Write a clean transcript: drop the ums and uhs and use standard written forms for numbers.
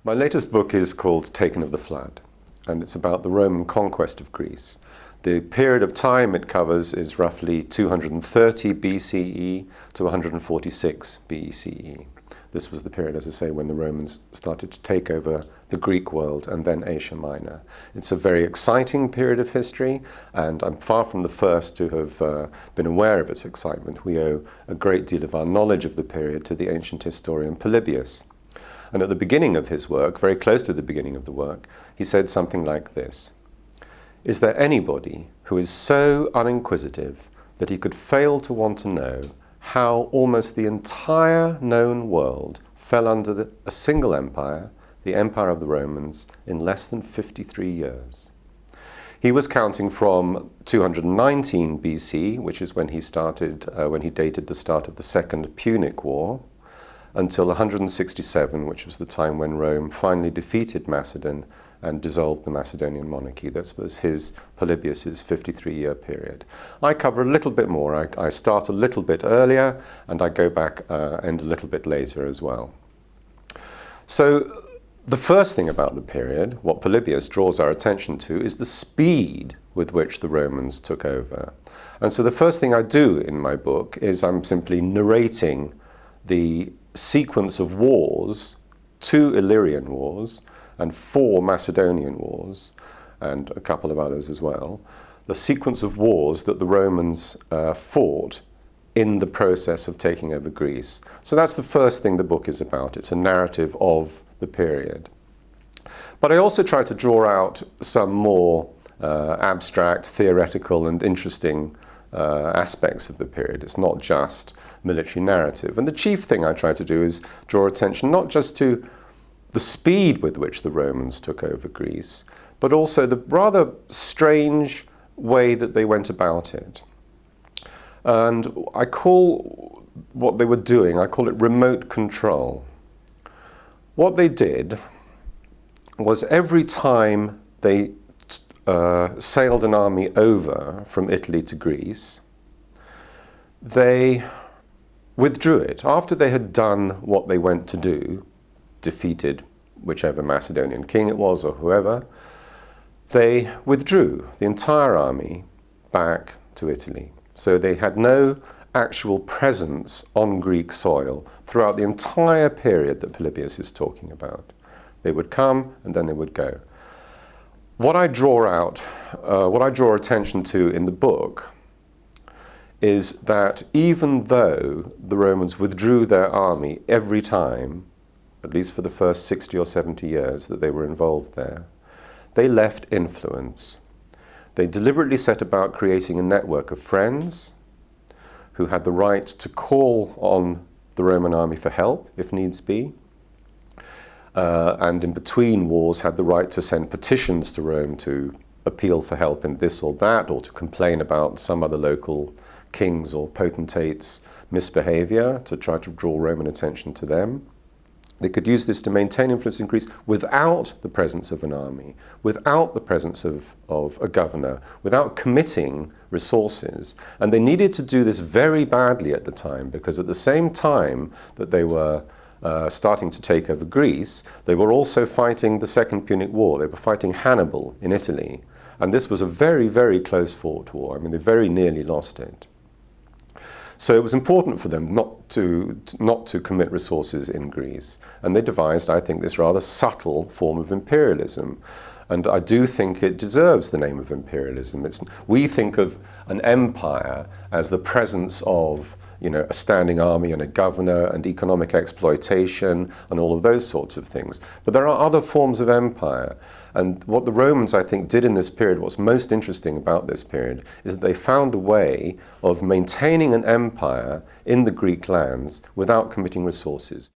My latest book is called Taken of the Flood, and it's about the Roman conquest of Greece. The period of time it covers is roughly 230 BCE to 146 BCE. This was the period, as I say, when the Romans started to take over the Greek world and then Asia Minor. It's a very exciting period of history, and I'm far from the first to have been aware of its excitement. We owe a great deal of our knowledge of the period to the ancient historian Polybius. And at the beginning of his work, very close to the beginning of the work, he said something like this: "Is there anybody who is so uninquisitive that he could fail to want to know how almost the entire known world fell under a single empire, the Empire of the Romans, in less than 53 years?" He was counting from 219 BC, which is when he started, when he dated the start of the Second Punic War, until 167, which was the time when Rome finally defeated Macedon and dissolved the Macedonian monarchy. That was his, Polybius's, 53-year period. I cover a little bit more. I start a little bit earlier, and I go back and a little bit later as well. So the first thing about the period, what Polybius draws our attention to, is the speed with which the Romans took over. And so the first thing I do in my book is I'm simply narrating the sequence of wars, 2 Illyrian wars and 4 Macedonian wars, and a couple of others as well, the sequence of wars that the Romans fought in the process of taking over Greece. So that's the first thing the book is about. It's a narrative of the period. But I also try to draw out some more abstract, theoretical and interesting aspects of the period. It's not just military narrative. And the chief thing I try to do is draw attention not just to the speed with which the Romans took over Greece, but also the rather strange way that they went about it. And I call what they were doing, I call it remote control. What they did was every time they sailed an army over from Italy to Greece, they withdrew it. After they had done what they went to do, defeated whichever Macedonian king it was or whoever, they withdrew the entire army back to Italy. So they had no actual presence on Greek soil throughout the entire period that Polybius is talking about. They would come and then they would go. What I draw attention to in the book is that even though the Romans withdrew their army every time, at least for the first 60 or 70 years that they were involved there, they left influence. They deliberately set about creating a network of friends who had the right to call on the Roman army for help, if needs be, and in between wars had the right to send petitions to Rome to appeal for help in this or that, or to complain about some other local kings or potentates' misbehavior, to try to draw Roman attention to them. They could use this to maintain influence in Greece without the presence of an army, without the presence of a governor, without committing resources. And they needed to do this very badly at the time, because at the same time that they were starting to take over Greece, they were also fighting the Second Punic War. They were fighting Hannibal in Italy. And this was a very, very close fought war. I mean, they very nearly lost it. So it was important for them not to commit resources in Greece. And they devised, I think, this rather subtle form of imperialism. And I do think it deserves the name of imperialism. We think of an empire as the presence of, a standing army and a governor and economic exploitation and all of those sorts of things. But there are other forms of empire. And what the Romans, I think, did in this period, what's most interesting about this period, is that they found a way of maintaining an empire in the Greek lands without committing resources.